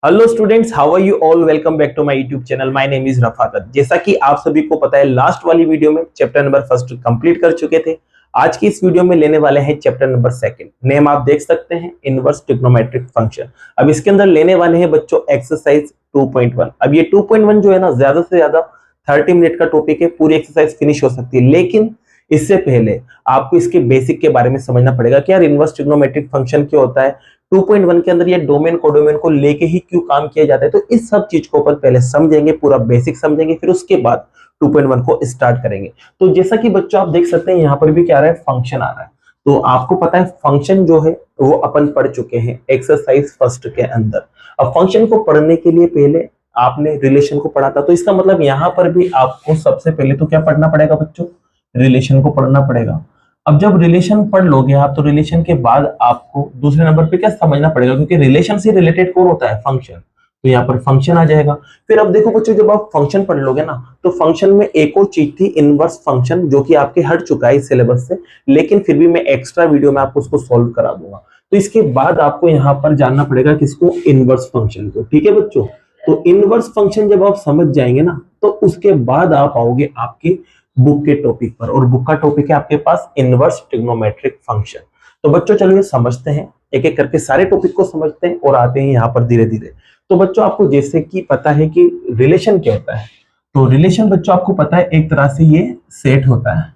Hello students, how are you all. Welcome back to my YouTube channel. My name is Rafaqat. जैसा कि आप सभी को पता है, लास्ट वाली वीडियो में चैप्टर नंबर फर्स्ट कंप्लीट कर चुके थे। आज की इस वीडियो में लेने वाले हैं चैप्टर नंबर सेकंड। नेम आप देख सकते हैं, इनवर्स ट्रिग्नोमेट्रिक फंक्शन। अब इसके अंदर लेने वाले हैं बच्चों एक्सरसाइज 2.1। अब ये 2.1 जो है ना, ज्यादा से ज्यादा 30 मिनट का टॉपिक है, पूरी एक्सरसाइज फिनिश हो सकती है। लेकिन इससे पहले आपको इसके बेसिक के बारे में समझना पड़ेगा कि यार इनवर्स ट्रिग्नोमेट्रिक फंक्शन क्या होता है, 2.1 के अंदर ये डोमेन कोडोमेन को लेके ही क्यों काम किया जाता है। तो इस सब चीज को अपन पहले समझेंगे, पूरा बेसिक समझेंगे, फिर उसके बाद 2.1 को स्टार्ट करेंगे। तो जैसा कि बच्चों आप देख सकते हैं, यहाँ पर भी क्या आ रहा है, फंक्शन आ रहा है। तो आपको पता है फंक्शन जो है वो अपन पढ़ चुके हैं एक्सरसाइज फर्स्ट के अंदर। अब फंक्शन को पढ़ने के लिए पहले आपने रिलेशन को पढ़ा था, तो इसका मतलब यहाँ पर भी आपको सबसे पहले तो क्या पढ़ना पड़ेगा बच्चों, रिलेशन को पढ़ना पड़ेगा। अब जब रिलेशन पढ़ लोगे आप, तो रिलेशन के बाद आपको दूसरे नंबर पे क्या समझना पड़ेगा, क्योंकि रिलेशन से रिलेटेड कौन होता है, फंक्शन। तो यहाँ पर फंक्शन आ जाएगा। फिर अब देखो बच्चों, जब आप फंक्शन पढ़ लोगे ना, तो फंक्शन में एक और चीज थी, इनवर्स फंक्शन, जो कि आपके हट चुका है इस सिलेबस से, लेकिन फिर भी मैं एक्स्ट्रा वीडियो में आपको उसको सॉल्व करा दूंगा। तो इसके बाद आपको यहाँ पर जानना पड़ेगा किसको, इनवर्स फंक्शन को। ठीक है बच्चों, तो इनवर्स फंक्शन जब आप समझ जाएंगे ना, तो उसके बाद आप आओगे आपके बुक के टॉपिक पर, और बुक का टॉपिक है आपके पास इनवर्स ट्रिग्नोमेट्रिक फंक्शन। तो बच्चों चलिए समझते हैं, एक एक करके सारे टॉपिक को समझते हैं और आते हैं यहाँ पर धीरे धीरे। तो बच्चों आपको जैसे कि पता है कि रिलेशन क्या होता है, तो रिलेशन बच्चों आपको पता है एक तरह से ये सेट होता है।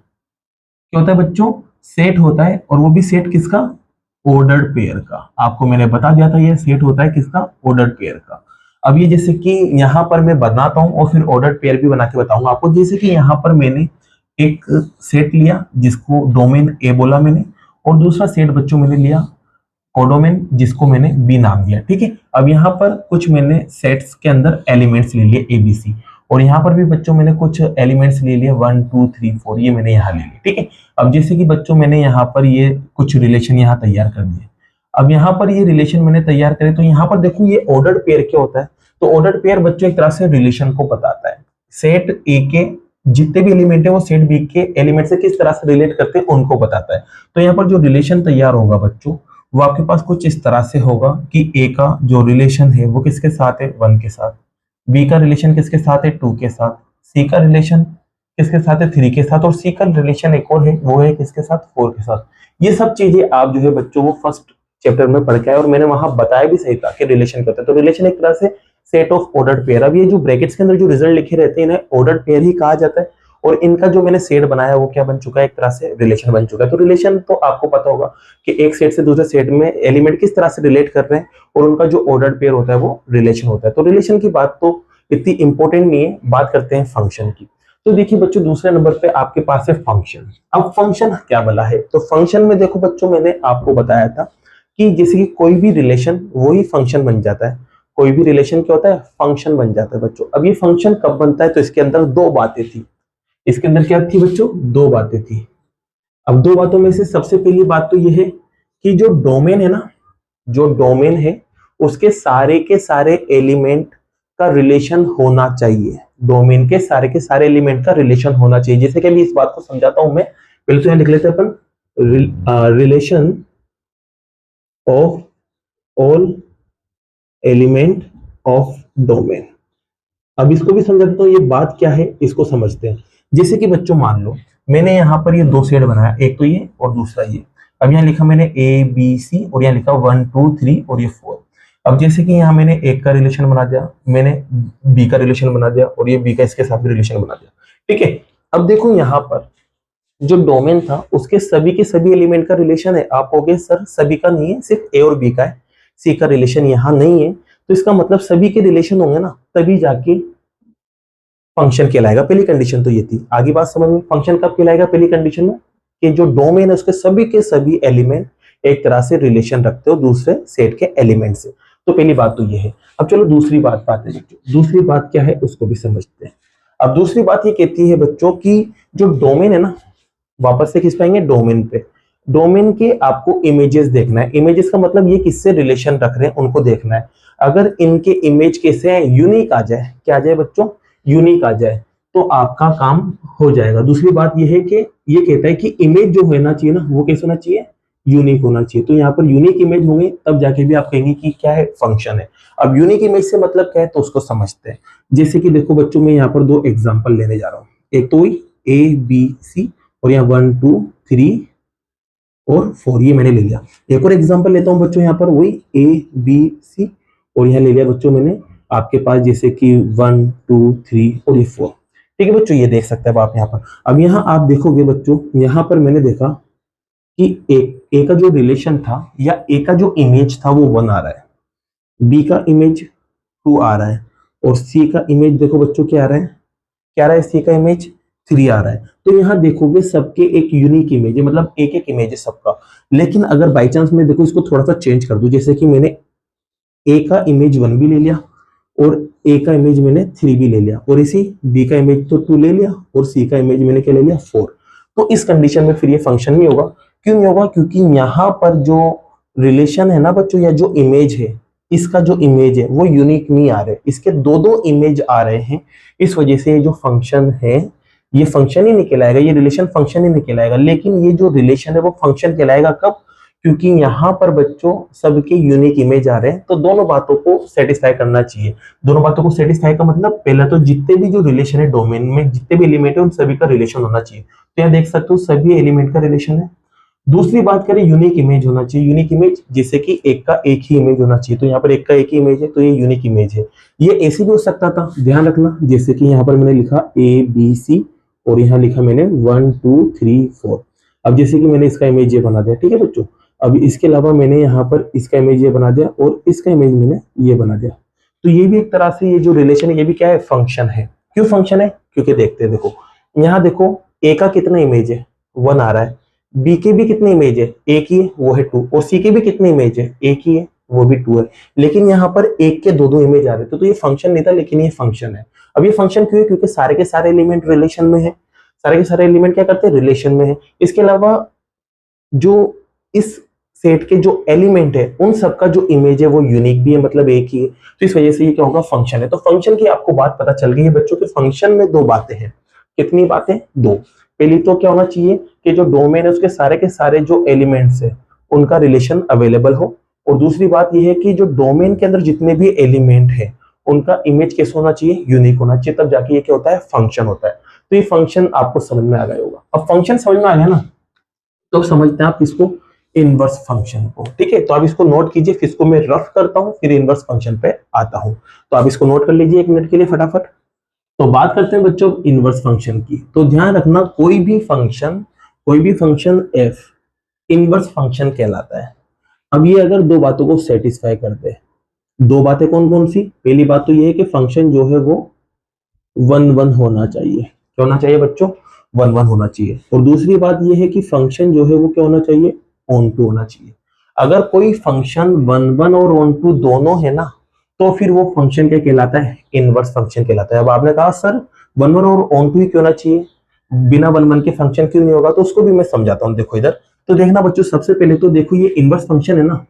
क्या होता है बच्चों, सेट होता है, और वो भी सेट किसका, ऑर्डर्ड पेयर का। आपको मैंने बता दिया था ये सेट होता है किसका, ऑर्डर्ड पेयर का। अब ये जैसे कि यहाँ पर मैं बनाता हूँ और फिर ऑर्डर्ड पेयर भी बना के बताऊंगा आपको। जैसे कि यहाँ पर मैंने एक सेट लिया जिसको डोमेन ए बोला मैंने, और दूसरा सेट बच्चों मैंने लिया कोडोमेन जिसको मैंने बी नाम दिया। ठीक है, अब यहाँ पर कुछ मैंने सेट्स के अंदर एलिमेंट्स ले लिए ABC, और यहाँ पर भी बच्चों मैंने कुछ एलिमेंट्स ले लिए 1 2 3 4, ये मैंने यहाँ ले लिए। ठीक है, अब जैसे कि बच्चों मैंने यहाँ पर ये कुछ रिलेशन यहाँ तैयार कर दिए। अब यहाँ पर ये रिलेशन मैंने तैयार करे, तो यहाँ पर देखो ये ऑर्डर्ड पेयर क्या होता है। तो ऑर्डर्ड पेयर बच्चों एक तरह से रिलेशन को बताता है। सेट ए के जितने भी एलिमेंट है वो सेट बी के एलिमेंट से किस तरह से रिलेट करते हैं उनको बताता है। तो यहाँ पर जो रिलेशन तैयार होगा बच्चों, वो आपके पास कुछ इस तरह से होगा कि ए का जो रिलेशन है वो किसके साथ है, 1 के साथ। बी का रिलेशन किसके साथ है, 2 के साथ। सी का रिलेशन किसके साथ है, 3 के साथ। और सी का रिलेशन एक और है, वो है किसके साथ, 4 के साथ। ये सब चीजें आप जो है बच्चों वो फर्स्ट चैप्टर में पढ़ के आए, और मैंने वहां बताया भी सही था कि रिलेशन क्या होता है। तो रिलेशन एक तरह से सेट ऑफ ऑर्डर्ड पेयर। अब ये जो ब्रैकेट्स के अंदर जो रिजल्ट लिखे रहते हैं, इन्हें ऑर्डर्ड पेयर ही कहा जाता है, और इनका जो मैंने सेट बनाया वो क्या बन चुका है, एक तरह से रिलेशन बन चुका है। तो रिलेशन तो आपको पता होगा कि एक सेट से दूसरे सेट में एलिमेंट किस तरह से रिलेट कर रहे हैं, और उनका जो ऑर्डर्ड पेयर होता है वो रिलेशन होता है। तो रिलेशन की बात तो इतनी इंपॉर्टेंट नहीं है, बात करते हैं फंक्शन की। तो देखिए बच्चों, दूसरे नंबर पे आपके पास है फंक्शन। अब फंक्शन क्या बोला है, तो फंक्शन में देखो बच्चों, मैंने आपको बताया था कि जैसे कि कोई भी रिलेशन वही फंक्शन बन जाता है। कोई भी रिलेशन क्या होता है, फंक्शन बन जाता है बच्चों। अब ये फंक्शन कब बनता है, तो इसके अंदर दो बातें थी। इसके अंदर क्या थी बच्चों, दो बातें थी। अब दो बातों में से सबसे पहली बात तो यह है कि जो डोमेन है ना, जो डोमेन है उसके सारे के सारे एलिमेंट का रिलेशन होना चाहिए। डोमेन के सारे एलिमेंट का रिलेशन होना चाहिए। जैसे कि अभी इस बात को समझाता हूं मैं, पहले तो यहां लिख लेते हैं अपन, relation of all element of domain. अब इसको भी समझा देता हूं, ये बात क्या है इसको समझते हैं। जैसे कि बच्चों मान लो मैंने यहाँ पर ये दो सेट बनाया, एक तो ये और दूसरा ये। अब यहाँ लिखा मैंने ABC, और यहाँ लिखा 1 2 3 और ये 4। अब जैसे कि यहाँ मैंने एक का रिलेशन बना दिया, मैंने बी का रिलेशन बना दिया, और ये बी का इसके साथ भी रिलेशन बना दिया। ठीक है, अब देखो यहाँ पर जो डोमेन था उसके सभी के सभी एलिमेंट का रिलेशन है। आप कहोगे सर सभी का नहीं है, सिर्फ ए और बी का है, सी का रिलेशन यहाँ नहीं है। तो इसका मतलब सभी के रिलेशन होंगे ना, तभी जाके फंक्शन कहलाएगा। पहली कंडीशन तो ये थी। आगे बात समझ में, फंक्शन कब कहलाएगा, पहली कंडीशन में कि जो डोमेन है उसके सभी के सभी एलिमेंट एक तरह से रिलेशन रखते हो दूसरे सेट के एलिमेंट से। तो पहली बात तो ये है। अब चलो दूसरी बात पाते हैं। दूसरी बात क्या है उसको भी समझते हैं। अब दूसरी बात ये कहती है बच्चों की जो डोमेन है ना, वापस से खिंच पाएंगे डोमेन पे। डोमेन के आपको इमेजेस देखना है। इमेजेस का मतलब ये किससे रिलेशन रख रहे हैं उनको देखना है। अगर इनके इमेज कैसे हैं, यूनिक आ जाए, क्या आ जाए बच्चों, यूनिक आ जाए, तो आपका काम हो जाएगा। दूसरी बात यह है कि ये कहता है कि इमेज जो होना चाहिए ना, वो कैसे होना चाहिए, यूनिक होना चाहिए। तो यहाँ पर यूनिक इमेज होंगे तब जाके भी आप कहेंगे कि क्या है, फंक्शन है। अब यूनिक इमेज से मतलब क्या है तो उसको समझते हैं। जैसे कि देखो बच्चों, मैं यहाँ पर दो एग्जांपल लेने जा रहा हूँ। एक तो ABC और यहाँ 1 2 3 और 4 ये मैंने ले लिया। एक और एग्जांपल लेता हूँ बच्चों, यहाँ पर वही ABC और यहाँ ले लिया बच्चों मैंने आपके पास जैसे कि 1 2 3 और ये 4। ठीक है बच्चों, ये देख सकते हैं आप यहाँ पर। अब यहाँ आप देखोगे बच्चों, यहाँ पर मैंने देखा कि ए का जो रिलेशन था या ए का जो इमेज था वो 1 आ रहा है, बी का इमेज 2 आ रहा है और सी का इमेज देखो बच्चों क्या आ रहा है, क्या आ रहा है, सी का इमेज 3 आ रहा है। तो यहाँ देखोगे सबके एक यूनिक इमेज है, मतलब एक एक इमेज है सबका। लेकिन अगर बाई चांस मैं देखो इसको थोड़ा सा चेंज कर दूं, जैसे कि मैंने ए का इमेज 1 भी ले लिया और ए का इमेज मैंने 3 भी ले लिया और इसी बी का इमेज तो 2 ले लिया और सी का इमेज मैंने क्या ले लिया 4। तो इस कंडीशन में फिर ये फंक्शन नहीं होगा। क्यों नहीं होगा? क्योंकि यहाँ पर जो रिलेशन है ना बच्चों, या जो इमेज है, इसका जो इमेज है वो यूनिक नहीं आ रहे, इसके दो दो इमेज आ रहे हैं। इस वजह से ये जो फंक्शन है ये फंक्शन ही नहीं कहलाएगा, ये रिलेशन फंक्शन ही नहीं कहलाएगा। लेकिन ये जो रिलेशन है वो फंक्शन कहलाएगा कब? क्योंकि यहाँ पर बच्चों सबके यूनिक इमेज आ रहे हैं, तो दोनों बातों को सेटिस्फाई करना चाहिए। दोनों बातों को सेटिस्फाई का मतलब पहला तो जितने भी जो रिलेशन है डोमेन में, जितने भी एलिमेंट है उन सभी का रिलेशन होना चाहिए। तो यहाँ देख सकते हो सभी एलिमेंट का रिलेशन है। दूसरी बात करें, यूनिक इमेज होना चाहिए। यूनिक इमेज जैसे कि एक का एक ही इमेज होना चाहिए, तो यहाँ पर एक का एक ही इमेज है तो ये यूनिक इमेज है। ये ऐसे भी हो सकता था, ध्यान रखना, जैसे कि यहाँ पर मैंने लिखा ABC और यहाँ लिखा मैंने 1 2 3 4। अब जैसे कि मैंने इसका इमेज ये बना दिया, ठीक है बच्चों। अब इसके अलावा मैंने यहाँ पर इसका इमेज ये बना दिया और इसका इमेज मैंने ये बना दिया। तो ये भी एक तरह से ये जो रिलेशन है ये भी क्या है? फंक्शन है। क्यों फंक्शन है? क्योंकि देखते हैं, देखो यहाँ देखो ए का कितना इमेज है 1 आ रहा है, बी के भी कितने इमेज है, एक ही है वो है 2, और सी के भी कितने इमेज है, एक ही है वो भी 2 है। लेकिन यहाँ पर एक के दो दो इमेज आ रहे थे, तो ये फंक्शन नहीं था, लेकिन ये फंक्शन है। अब ये फंक्शन क्यों है? क्योंकि सारे के सारे एलिमेंट रिलेशन में है, सारे के सारे एलिमेंट क्या करते हैं? रिलेशन में है। इसके अलावा जो इस सेट के जो एलिमेंट है उन सबका जो इमेज है वो यूनिक भी है, मतलब एक ही है। तो इस वजह से ये क्या होगा? फंक्शन है। तो फंक्शन की आपको बात पता चल गई है बच्चों के फंक्शन में दो बातें हैं। कितनी बातें? दो। पहली तो क्या होना चाहिए कि जो डोमेन है उसके सारे के सारे जो एलिमेंट्स है उनका रिलेशन अवेलेबल हो, और दूसरी बात यह है कि जो डोमेन के अंदर जितने भी एलिमेंट है उनका इमेज कैसे होना चाहिए? यूनिक होना चाहिए। तब जाके ये क्या होता है? फंक्शन होता है। तो ये फंक्शन आपको समझ में आ गया होगा। अब फंक्शन समझ में आ गया ना, तो समझते हैं आप इसको इनवर्स फंक्शन को। ठीक है, तो आप इसको नोट कीजिए, फिर इसको मैं रफ करता हूं, फिर इनवर्स फंक्शन पे आता हूं। तो आप इसको नोट कर लीजिए 1 मिनट के लिए फटाफट। तो बात करते हैं बच्चों इनवर्स फंक्शन की। तो ध्यान रखना, कोई भी फंक्शन f इनवर्स फंक्शन कहलाता है। अब ये अगर दो बातों को सेटिस्फाई करते हैं, दो बातें कौन कौन सी? पहली बात तो ये है कि फंक्शन जो है वो 1 1 होना चाहिए। क्या होना चाहिए बच्चों? 1 1 होना चाहिए। और दूसरी बात ये है कि फंक्शन जो है वो क्या होना चाहिए? ऑन टू होना चाहिए। अगर कोई फंक्शन 1 1 और ऑन टू दोनों है ना, तो फिर वो फंक्शन क्या कहलाता है? इनवर्स फंक्शन कहलाता है। अब आपने कहा सर 1 1 और ऑन टू ही क्यों होना चाहिए, बिना 1 1 के फंक्शन क्यों नहीं होगा? तो उसको भी मैं समझाता हूँ। देखो इधर तो देखना बच्चों, सबसे पहले तो देखो ये इनवर्स फंक्शन है ना,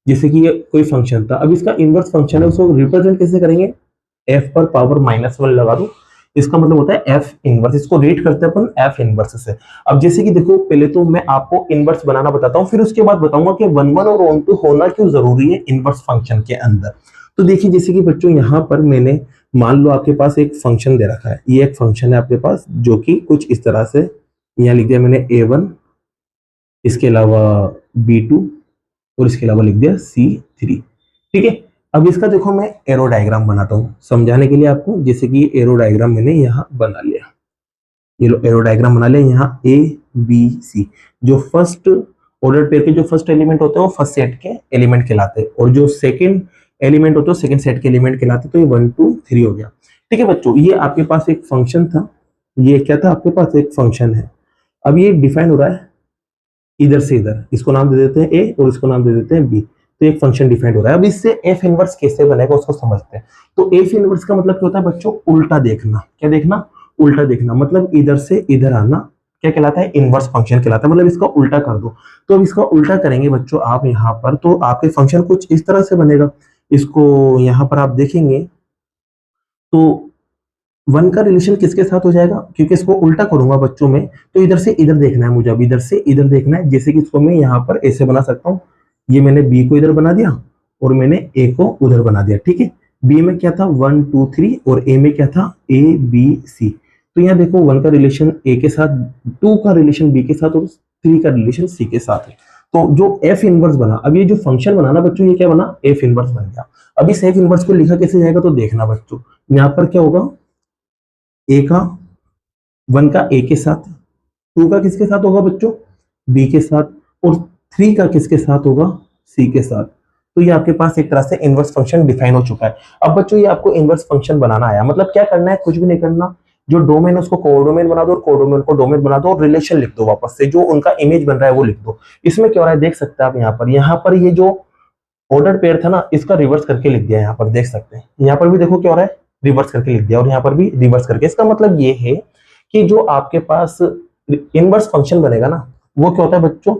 जैसे कि ये कोई फंक्शन था, अब इसका इनवर्स फंक्शन है, उसको रिप्रेजेंट कैसे करेंगे? f पर पावर -1 लगा दो, इसका मतलब होता है f इनवर्स। इसको रेट करते हैं अपन f इनवर्स से। अब जैसे कि देखो, पहले तो मैं आपको इनवर्स बनाना बताता हूँ, फिर उसके बाद बताऊंगा कि 1 1 और ऑन टू होना क्यों जरूरी है इनवर्स फंक्शन के अंदर। तो देखिए, जैसे कि बच्चों यहाँ पर मैंने मान लो आपके पास एक फंक्शन दे रखा है, ये एक फंक्शन है आपके पास जो कि कुछ इस तरह से, यहाँ लिख दिया मैंने a1, इसके अलावा b2 और इसके अलावा लिख दिया c3। ठीक है, अब इसका देखो मैं एरो डायग्राम बनाता हूँ समझाने के लिए आपको। जैसे कि एरो डायग्राम मैंने यहाँ बना लिया, ये लो एरो डायग्राम बना लिया। यहाँ a b c जो फर्स्ट ऑर्डर पेयर के जो फर्स्ट एलिमेंट होते हैं वो फर्स्ट सेट के एलिमेंट कहलाते हैं, और जो सेकंड एलिमेंट होते हैं सेकंड सेट के एलिमेंट कहलाते हैं। तो ये 1 2 3 हो गया। ठीक है बच्चों, ये आपके पास एक फंक्शन था, ये क्या था? आपके पास एक फंक्शन है। अब ये डिफाइन हो रहा है इधर से इधर, इसको नाम दे देते हैं a और इसको नाम दे देते हैं b। तो एक फंक्शन डिफाइंड हो रहा है। अब इससे f इनवर्स कैसे बनेगा उसको समझते हैं। तो f इनवर्स का मतलब क्या होता है बच्चों? उल्टा देखना। क्या देखना? उल्टा देखना, मतलब इधर से इधर आना क्या कहलाता है? इनवर्स फंक्शन कहलाता है। मतलब इसका उल्टा कर दो। तो अब इसका उल्टा करेंगे बच्चों आप यहाँ पर, तो आपके फंक्शन कुछ इस तरह से बनेगा। इसको यहाँ पर आप देखेंगे तो 1 का रिलेशन किसके साथ हो जाएगा? क्योंकि इसको उल्टा करूंगा बच्चों में, तो इधर से इधर देखना है मुझे। अब इधर से इधर देखना है, जैसे कि इसको मैं यहाँ पर ऐसे बना सकता हूँ। ये मैंने b को इधर बना दिया और मैंने ए को उधर बना दिया, ठीक है। बी में क्या था 1 2 3 और ए में क्या था ए बी सी। तो यहाँ देखो 1 का रिलेशन ए के साथ, 2 का रिलेशन बी के साथ और 3 का रिलेशन सी के साथ है। तो जो एफ इनवर्स बना, अब ये जो फंक्शन बना ना बच्चों, ये क्या बना एफ इनवर्स बन गया। अब इस एफ इनवर्स को लिखा कैसे जाएगा तो देखना बच्चों, यहाँ पर क्या होगा ए का 1 का ए के साथ, 2 का किसके साथ होगा बच्चों बी के साथ और 3 का किसके साथ होगा सी के साथ। तो ये आपके पास एक तरह से इनवर्स फंक्शन डिफाइन हो चुका है। अब बच्चों ये आपको इनवर्स फंक्शन बनाना आया, मतलब क्या करना है, कुछ भी नहीं करना, जो डोमेन है उसको कोडोमेन बना दो और कोडोमेन को डोमेन बना दो और रिलेशन लिख दो वापस से, जो उनका इमेज बन रहा है वो लिख दो। इसमें क्या हो रहा है देख सकते हैं आप, यहाँ पर ये जो ऑर्डर पेयर था ना इसका रिवर्स करके लिख दिया, यहाँ पर देख सकते हैं, यहाँ पर भी देखो क्या हो रहा है रिवर्स करके लिख दिया और यहाँ पर भी रिवर्स करके। इसका मतलब ये है कि जो आपके पास इनवर्स फंक्शन बनेगा ना वो क्या होता है बच्चों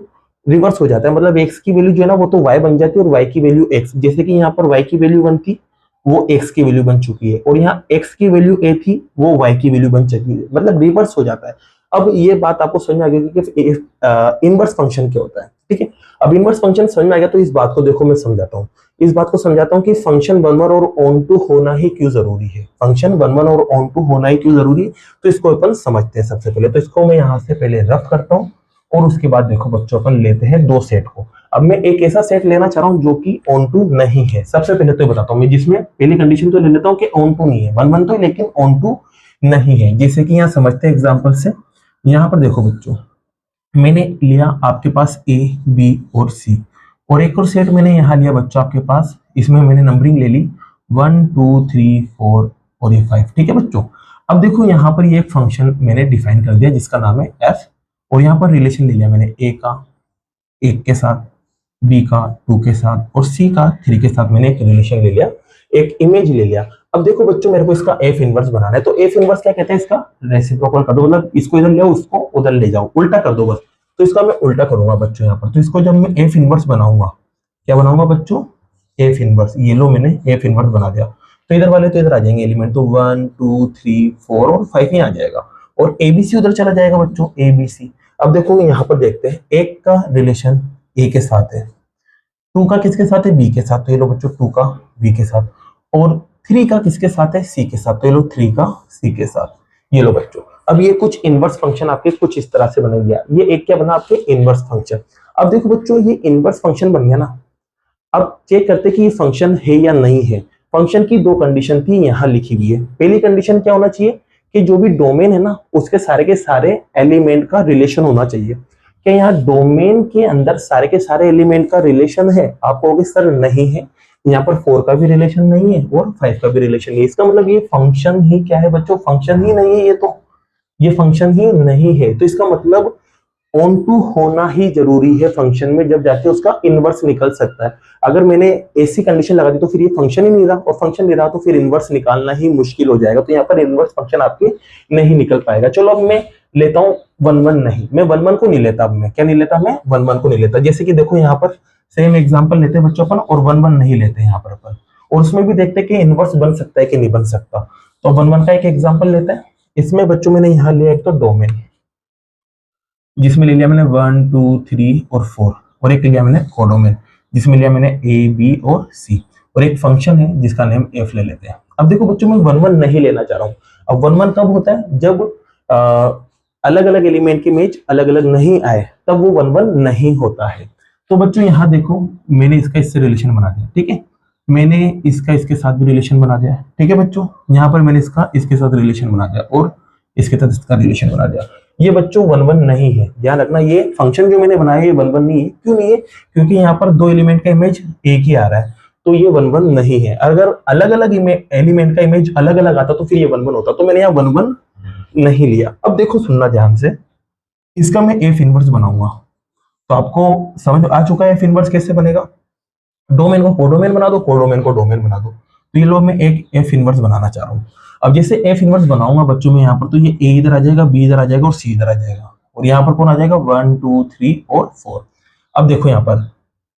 रिवर्स हो जाता है, मतलब x की वैल्यू जो है ना वो तो y बन जाती है और y की वैल्यू x, जैसे कि यहाँ पर y की वैल्यू 1 थी वो x की वैल्यू बन चुकी है और यहाँ x की वैल्यू a थी वो y की वैल्यू बन चुकी है, मतलब रिवर्स हो जाता है। अब ये बात आपको समझ में आ गई कि इनवर्स फंक्शन क्या होता है, ठीक है। अब इनवर्स फंक्शन समझ में आ गया तो इस बात को देखो मैं समझाता हूँ, इस बात को समझाता हूँ कि फंक्शन 1 1 और ऑन टू होना ही क्यों जरूरी है, फंक्शन 1 1 और ऑन टू होना ही क्यों जरूरी है। तो इसको अपन समझते हैं सबसे पहले, तो इसको मैं यहाँ से पहले रफ करता हूँ और उसके बाद देखो बच्चों अपन लेते हैं 2 सेट को। अब मैं एक ऐसा सेट लेना चाह रहा हूं जो कि ऑन टू नहीं है। सबसे पहले तो बताता हूं मैं, जिसमें पहली कंडीशन तो ले लेता हूं कि ऑन टू नहीं है, 1 1 तो है लेकिन ऑन टू नहीं है। जैसे कि यहाँ समझते हैं एग्जांपल से, यहाँ पर देखो बच्चों मैंने लिया आपके पास ए बी और सी और एक और सेट मैंने यहाँ लिया बच्चों आपके पास, इसमें मैंने नंबरिंग ले ली 1 2 3 4 और ये 5, ठीक है बच्चों। अब देखो यहाँ पर ये एक फंक्शन मैंने डिफाइन कर दिया जिसका नाम है एफ और यहाँ पर रिलेशन ले लिया मैंने ए का 1 के साथ, बी का 2 के साथ और सी का 3 के साथ, मैंने एक रिलेशन ले लिया, एक इमेज ले लिया। अब देखो बच्चों मेरे को इसका एफ इनवर्स बनाना है, तो एफ इनवर्स क्या कहते हैं, इसका रेसिप्रोकल कर दो, मतलब इसको इधर ले आओ उसको उधर ले जाओ, उल्टा कर दो बस। तो इसका मैं उल्टा करूंगा बच्चों यहाँ पर, तो इसको जब मैं एफ इनवर्स बनाऊंगा, क्या बनाऊंगा बच्चों एफ इनवर्स, ये लो मैंने एफ इनवर्स बना दिया। तो इधर वाले तो इधर आ जाएंगे एलिमेंट, तो 1 2 3 4 और 5 ही आ जाएगा और एबीसी उधर चला जाएगा बच्चों एबीसी। अब देखो यहाँ पर देखते हैं, एक का रिलेशन ए के साथ है, 2 का किसके साथ है बी के साथ, तो ये लो बच्चों 2 का बी के साथ, और 3 का किसके साथ है सी के साथ, तो ये लो 3 का सी के साथ। ये लो बच्चों अब ये कुछ इनवर्स फंक्शन आपके कुछ इस तरह से बन गया, ये एक क्या बना आपके इनवर्स फंक्शन। अब देखो बच्चों ये इनवर्स फंक्शन बन गया ना, अब चेक करते कि ये फंक्शन है या नहीं है। फंक्शन की 2 कंडीशन थी यहाँ लिखी हुई है। पहली कंडीशन क्या होना चाहिए कि जो भी डोमेन है ना उसके सारे के सारे एलिमेंट का रिलेशन होना चाहिए। क्या यहाँ डोमेन के अंदर सारे के सारे एलिमेंट का रिलेशन है, आप कहोगे सर नहीं है, यहाँ पर 4 का भी रिलेशन नहीं है और 5 का भी रिलेशन नहीं है। इसका मतलब ये फंक्शन ही क्या है बच्चों, फंक्शन ही नहीं है, ये फंक्शन ही नहीं है। तो इसका मतलब ऑन टू होना ही जरूरी है फंक्शन में, जब जाके उसका इनवर्स निकल सकता है। अगर मैंने ऐसी कंडीशन लगा दी तो फिर ये फंक्शन ही नहीं रहा, और फंक्शन नहीं रहा तो फिर इनवर्स निकालना ही मुश्किल हो जाएगा, तो यहाँ पर इनवर्स फंक्शन आपके नहीं निकल पाएगा। चलो अब मैं लेता हूँ 1 1 नहीं, मैं 1 1 को नहीं लेता, अब मैं क्या नहीं लेता, मैं 1 1 को नहीं लेता। जैसे कि देखो यहाँ पर सेम एग्जाम्पल लेते हैं बच्चों अपन और 1 1 नहीं लेते यहाँ पर अपन, और उसमें भी देखते हैं कि इनवर्स बन सकता है कि नहीं बन सकता। तो 1 1 का एक एग्जाम्पल लेते हैं, इसमें बच्चों मैंने यहाँ लिया एक तो डोमेन, जिसमें ले लिया मैंने 1 2 3 और 4, और एक लिया मैंने कोडोमेन जिसमें लिया मैंने ए बी और सी, और एक फंक्शन है जिसका नेम एफ ले लेते हैं। अब देखो बच्चों मैं 1 1 नहीं लेना चाह रहा हूँ। अब 1 1 कब होता है, जब अलग अलग एलिमेंट की इमेज अलग अलग नहीं आए तब वो 1 1 नहीं होता है। तो बच्चों यहाँ देखो मैंने इसका इससे रिलेशन बना दिया, ठीक है, मैंने इसका इसके साथ भी रिलेशन बना दिया, ठीक है बच्चों। यहाँ पर मैंने इसका इसके साथ रिलेशन बना दिया और इसके साथ इसका रिलेशन बना दिया। ये बच्चों 1 1 नहीं है, ध्यान रखना, ये फंक्शन जो मैंने बनाया ये 1 1 नहीं है। क्यों नहीं है, क्योंकि यहाँ पर 2 एलिमेंट का इमेज एक ही आ रहा है, तो ये 1 1 नहीं है। अगर अलग अलग एलिमेंट का इमेज अलग अलग आता तो फिर ये 1 1 होता, तो मैंने यहाँ 1 1 नहीं लिया। अब देखो सुनना ध्यान से, इसका मैं एफ इनवर्स बनाऊंगा, तो आपको समझ आ चुका है एफ इनवर्स कैसे बनेगा। डोमेन को कोडोमेन बना दो, कोडोमेन को डोमेन बना दो, तो ये लो मैं एक एफ इनवर्स बनाना चाह रहा हूँ। अब जैसे एफ इनवर्स बनाऊंगा बच्चों में यहाँ पर, तो ये ए इधर आ जाएगा, बी इधर आ जाएगा और सी इधर आ जाएगा, और यहाँ पर कौन आ जाएगा 1 2 3 और 4। अब देखो यहाँ पर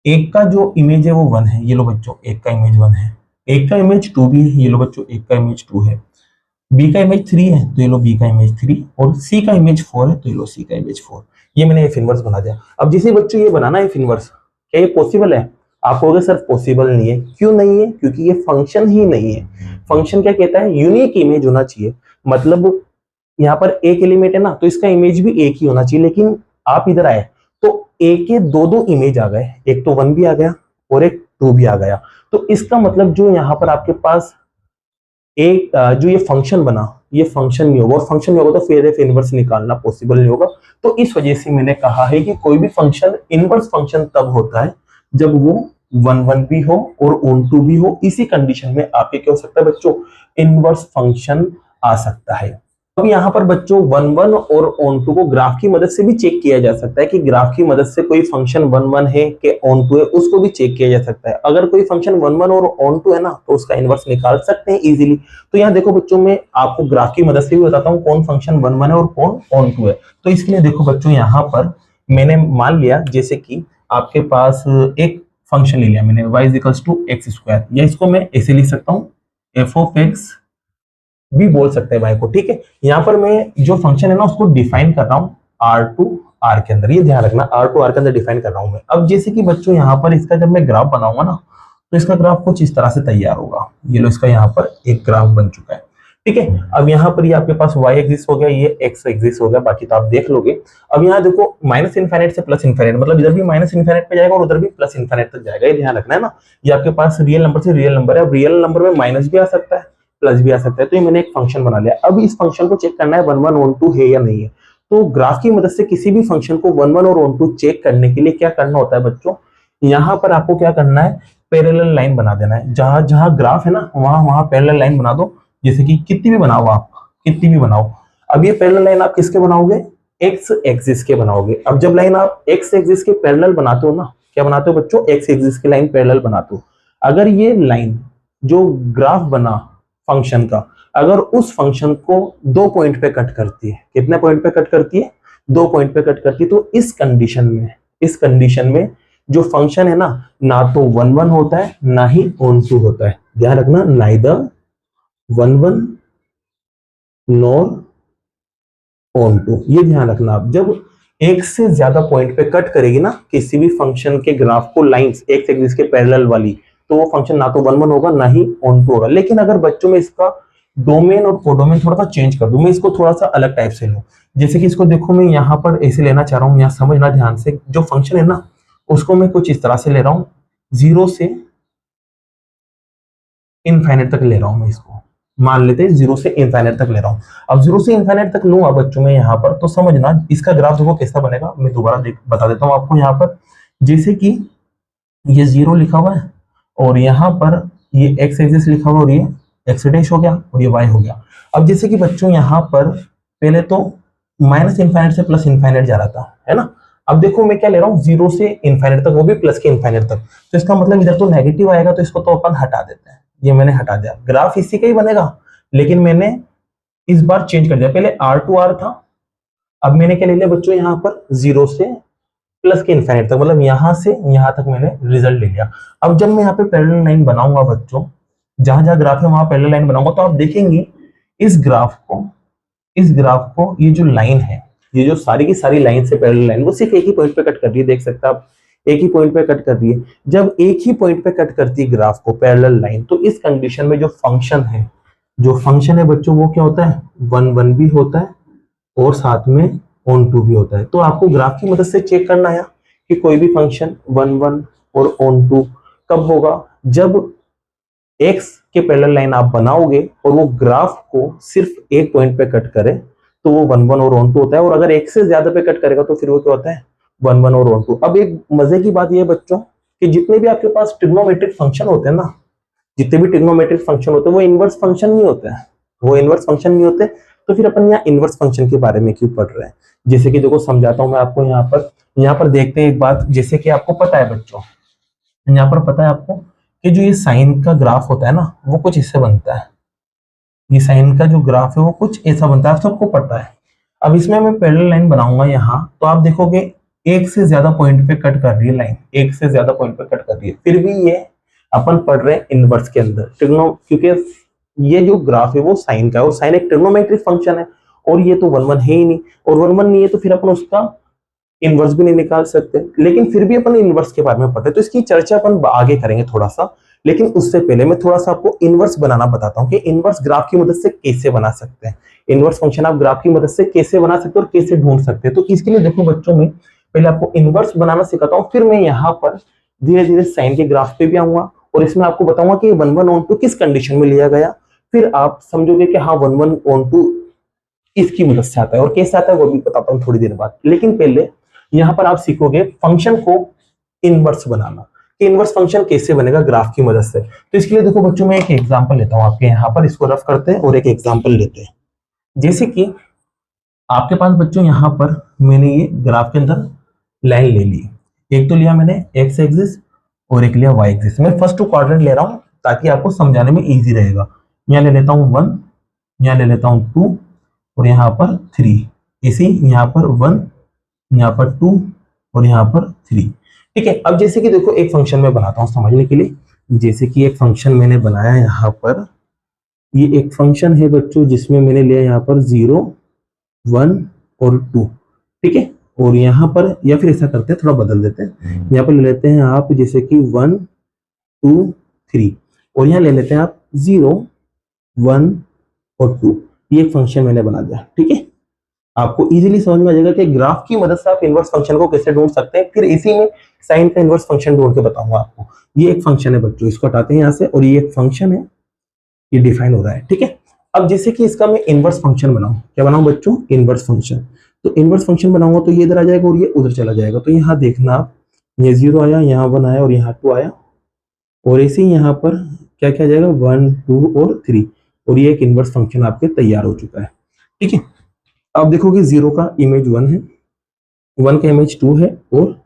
एक का जो इमेज है वो 1 है, ये लो बच्चों एक का इमेज 1 है, एक का इमेज 2 भी है, ये लो बच्चों एक का इमेज 2 है, बी का इमेज 3 है तो ये लो बी का इमेज 3, और सी का इमेज 4 है तो ये लो सी का इमेज 4। ये मैंने एफ इनवर्स बना दिया। अब जैसे बच्चों ये बनाना है एफ इनवर्स, क्या ये पॉसिबल है, आप कहोगे सर पॉसिबल नहीं है। क्यों नहीं है? क्योंकि ये फंक्शन ही नहीं है। फंक्शन क्या कहता है? यूनिक इमेज होना चाहिए। मतलब यहाँ पर एक एलिमेंट है ना, तो इसका इमेज भी एक ही होना चाहिए। लेकिन आप इधर आए तो ए के दो दो इमेज आ गए, एक तो 1 भी आ गया और एक 2 भी आ गया। तो इसका मतलब जो यहाँ पर आपके पास एक जो ये फंक्शन बना, ये फंक्शन नहीं होगा, और फंक्शन नहीं होगा तो फिर एफ इनवर्स निकालना पॉसिबल नहीं होगा। तो इस वजह से मैंने कहा है कि कोई भी फंक्शन इनवर्स फंक्शन तब होता है जब वो 1 1 भी हो और ऑन टू भी हो। इसी कंडीशन में आपके क्या हो सकता है बच्चों? इनवर्स फंक्शन आ सकता है। अब यहाँ पर बच्चों 1 1 और ऑन टू को ग्राफ की मदद से भी चेक किया जा सकता है कि ग्राफ की मदद से कोई फंक्शन 1 1 है कि ऑन टू है, उसको भी चेक किया जा सकता है। अगर कोई फंक्शन 1 1 और ऑन टू है ना, तो उसका इनवर्स निकाल सकते हैं इजीली। तो यहाँ देखो बच्चों, मैं आपको ग्राफ की मदद से भी बताता हूँ कौन फंक्शन 1 1 है और कौन ऑन टू है। तो इसके लिए देखो बच्चों, यहाँ पर मैंने मान लिया जैसे कि आपके पास एक फंक्शन ले लिया मैंने, y equals to x square, या इसको मैं ऐसे लिख सकता हूँ एफ ऑफ एक्स भी बोल सकते हैं भाई को, ठीक है। यहाँ पर मैं जो फंक्शन है ना उसको डिफाइन कर रहा हूँ आर टू आर के अंदर, ये ध्यान रखना, आर टू आर के अंदर डिफाइन कर रहा हूँ मैं। अब जैसे कि बच्चों यहाँ पर इसका जब मैं ग्राफ बनाऊंगा ना, तो इसका ग्राफ कुछ इस तरह से तैयार होगा। ये लो, इसका यहाँ पर एक ग्राफ बन चुका है, ठीक है। अब यहाँ पर ये आपके पास y एग्जिस्ट हो गया, ये x एग्जिस्ट हो गया, बाकी तो आप देख लोगे। अब यहाँ देखो माइनस इनफाइनाइट से प्लस इनफाइनाइट, मतलब इधर भी माइनस इनफाइनाइट पे जाएगा और उधर भी प्लस इनफाइनाइट तक जाएगा, ये ध्यान रखना है ना। ये आपके पास रियल नंबर से रियल नंबर है। अब रियल नंबर में माइनस भी आ सकता है, प्लस भी आ सकता है। तो ये मैंने एक फंक्शन बना लिया। अब इस फंक्शन को चेक करना है 1 1 ऑन टू है या नहीं है। तो ग्राफ की मदद से किसी भी फंक्शन को 1 1 और ऑन टू चेक करने के लिए क्या करना होता है बच्चों? यहाँ पर आपको क्या करना है? पैरेलल लाइन बना देना है। जहां जहां ग्राफ है ना, वहां वहां पैरेलल लाइन बना दो। जैसे कि कितनी भी बनाओ आप, कितनी भी बनाओ। अब ये पैरेलल लाइन आप किसके बनाओगे? एक्स एक्सिस के बनाओगे। अब जब लाइन आप एक्स एक्सिस के पैरेलल बनाते हो ना, क्या बनाते हो बच्चों? एक्स एक्सिस की लाइन पैरेलल बनाते हो। अगर ये लाइन जो ग्राफ बना फंक्शन का, अगर उस फंक्शन को 2 पॉइंट पे कट करती है, कितने पॉइंट पे कट करती है? 2 पॉइंट पे कट करती है। तो इस कंडीशन में जो फंक्शन है ना तो 1 1 होता है ना ही ऑन टू होता है। ध्यान रखना, नाइदर 1 1 नॉर ऑन टू, ये ध्यान रखना। आप जब एक से ज्यादा पॉइंट पे कट करेगी ना किसी भी फंक्शन के ग्राफ को, लाइंस एक्स एक्सिस के पैरेलल वाली, तो वो फंक्शन ना तो 1 1 होगा ना ही ऑन टू होगा। लेकिन अगर बच्चों में इसका डोमेन और कोडोमेन थोड़ा सा चेंज कर दूं, मैं इसको थोड़ा सा अलग टाइप से लूं। जैसे कि इसको देखो, मैं यहाँ पर ऐसे लेना चाह रहा हूँ, यहाँ समझना ध्यान से। जो फंक्शन है ना उसको मैं कुछ इस तरह से ले रहा हूँ, 0 से इनफाइनाइट तक ले रहा हूं मैं इसको। मान लेते हैं 0 से इनफाइनाइट तक ले रहा हूं। अब 0 से इनफाइनाइट तक लूंगा बच्चों में यहाँ पर, तो समझना इसका ग्राफ देखो कैसा बनेगा। मैं दोबारा बता देता हूँ आपको। यहाँ पर जैसे कि ये 0 लिखा हुआ है और यहाँ पर ये एक्स एक्सिस लिखा हुआ और ये एक्स डैश हो गया और ये वाई हो गया। अब जैसे कि बच्चों यहाँ पर पहले तो माइनस इनफाइनाइट से प्लस इनफाइनाइट जा रहा था, है ना। अब देखो मैं क्या ले रहा हूँ, 0 से इनफाइनाइट तक, वो भी प्लस के इनफाइनाइट तक। तो इसका मतलब इधर तो नेगेटिव आएगा, तो इसको तो अपन हटा देते हैं। ये मैंने हटा दिया, ग्राफ इसी का ही बनेगा, लेकिन मैंने इस बार चेंज कर दिया। पहले आर टू आर था, अब मैंने क्या ले लिया बच्चों यहाँ पर 0 से प्लस के इनफाइनाइट तक, मतलब यहां से यहां तक मैंने रिजल्ट ले लिया। अब जब मैं यहाँ पे पैरेलल लाइन बनाऊंगा बच्चों, जहां जहां ग्राफ है वहां पैरेलल लाइन बनाऊंगा, तो आप देखेंगे इस ग्राफ को ये जो लाइन है, ये जो सारी की सारी लाइन से पैरेलल लाइन, वो सिर्फ एक ही पॉइंट पे कट कर रही है। देख सकते हैं आप, एक ही पॉइंट पे कट कर रही है। जब एक ही पॉइंट पे कट करती है ग्राफ को पैरेलल लाइन, तो इस कंडीशन में जो फंक्शन है बच्चों, वो क्या होता है? 1 1 भी होता है और साथ में ऑन टू भी होता है। तो आपको ग्राफ की मदद से चेक करना है कि कोई भी फंक्शन 1 1 और ऑन टू कब होगा? जब एक्स के पैरेलल लाइन आप बनाओगे और वो ग्राफ को सिर्फ एक पॉइंट पे कट करे, तो वो 1 1 और ऑन टू होता है। और अगर एक से ज्यादा पे कट करेगा तो फिर वो क्या होता है? 1 1 और ऑन टू। अब एक मजे की बात ये है बच्चों कि जितने भी आपके पास ट्रिग्नोमेट्रिक फंक्शन होते हैं ना, जितने भी ट्रिग्नोमेट्रिक फंक्शन होते हैं, वो इनवर्स फंक्शन नहीं होते हैं, वो इनवर्स फंक्शन नहीं होते। तो फिर अपन यहाँ इनवर्स फंक्शन के बारे में क्यों पढ़ रहे हैं? जैसे कि देखो समझाता हूँ मैं आपको। यहाँ पर देखते हैं एक बात। जैसे कि आपको पता है बच्चों, यहाँ पर पता है आपको कि जो ये साइन का ग्राफ होता है ना, वो कुछ इससे बनता है। ये साइन का जो ग्राफ है वो कुछ ऐसा बनता है, आप सबको पता है। अब इसमें मैं पैरेलल लाइन बनाऊंगा यहाँ, तो आप देखोगे एक से ज्यादा पॉइंट पे कट कर रही है लाइन, एक से ज्यादा पॉइंट पे कट कर रही है। फिर भी ये अपन पढ़ रहे हैं इनवर्स के अंदर, क्योंकि ये जो ग्राफ है वो साइन का है और साइन एक ट्रिग्नोमेट्रिक फंक्शन है, और ये तो 1 1 है ही नहीं, और 1 1 नहीं है तो फिर अपन उसका इनवर्स भी नहीं निकाल सकते, लेकिन फिर भी अपन इनवर्स के बारे में पता है, तो इसकी चर्चा अपन आगे करेंगे थोड़ा सा। लेकिन उससे पहले मैं थोड़ा सा आपको इनवर्स बनाना बताता हूँ कि इनवर्स ग्राफ की मदद से कैसे बना सकते हैं। इनवर्स फंक्शन आप ग्राफ की मदद से कैसे बना सकते हैं और कैसे ढूंढ सकते हैं। तो इसके लिए देखो बच्चों, में पहले आपको इनवर्स बनाना सिखाता हूँ, फिर मैं यहाँ पर धीरे धीरे साइन के ग्राफ पे भी आऊंगा और इसमें आपको बताऊंगा कि 1/1/2 किस कंडीशन में लिया गया। फिर आप समझोगे कि हाँ 1/1/2 इसकी मदद से आता है, और कैसे आता है वो भी बताता हूँ थोड़ी देर बाद। लेकिन पहले यहाँ पर आप सीखोगे फंक्शन को इनवर्स बनाना, कि इनवर्स फंक्शन कैसे बनेगा ग्राफ की मदद से। तो इसके लिए देखो बच्चों, मैं एक एग्जांपल लेता हूँ आपके यहाँ पर, इसको रफ करते हैं और एक एग्जांपल लेते हैं। जैसे कि आपके पास बच्चों यहाँ पर मैंने ये ग्राफ के अंदर लाइन ले ली, एक तो लिया मैंने एक्स एक्सिस और एक लिया वाई एक्सिस। मैं फर्स्ट टू क्वाड्रेंट ले रहा हूँ ताकि आपको समझाने में इजी रहेगा। यहाँ ले लेता हूँ 1, यहाँ ले लेता हूँ 2 और यहाँ पर 3, इसी यहाँ पर 1, यहाँ पर 2 और यहाँ पर 3। ठीक है, अब जैसे कि देखो एक फंक्शन में बनाता हूँ समझने के लिए। जैसे कि एक फंक्शन मैंने बनाया यहाँ पर, ये एक फंक्शन है बच्चों जिसमें मैंने लिया यहाँ पर 0, 1 और 2। ठीक है, और यहाँ पर या फिर ऐसा करते हैं, थोड़ा बदल देते हैं, यहाँ पर ले लेते हैं आप जैसे कि 1, 2, 3 और यहाँ ले लेते हैं आप 0, 1 और 2। ये एक फंक्शन मैंने बना दिया। ठीक है, आपको इजीली समझ में आ जाएगा कि ग्राफ की मदद से आप इनवर्स फंक्शन को कैसे ढूंढ सकते हैं। फिर इसी में साइन का इनवर्स फंक्शन ढूंढ के बताऊंगा आपको। ये एक फंक्शन है बच्चों, इसको हटाते हैं यहाँ से, और ये एक फंक्शन है, ये डिफाइन हो रहा है। ठीक है, अब जैसे कि इसका मैं इनवर्स फंक्शन बनाऊं, क्या बनाऊं बच्चों, इनवर्स फंक्शन। तो इनवर्स फंक्शन बनाऊंगा तो ये इधर आ जाएगा और ये उधर चला जाएगा। तो यहाँ देखना आप, ये 0 आया, यहाँ 1 आया और यहाँ 2 आया, और ऐसे ही यहाँ पर क्या क्या आ जाएगा 1, 2 और 3, और ये एक इनवर्स फंक्शन आपके तैयार हो चुका है। ठीक है, अब देखोगे 0 का इमेज 1 है, 1 का इमेज 2 है और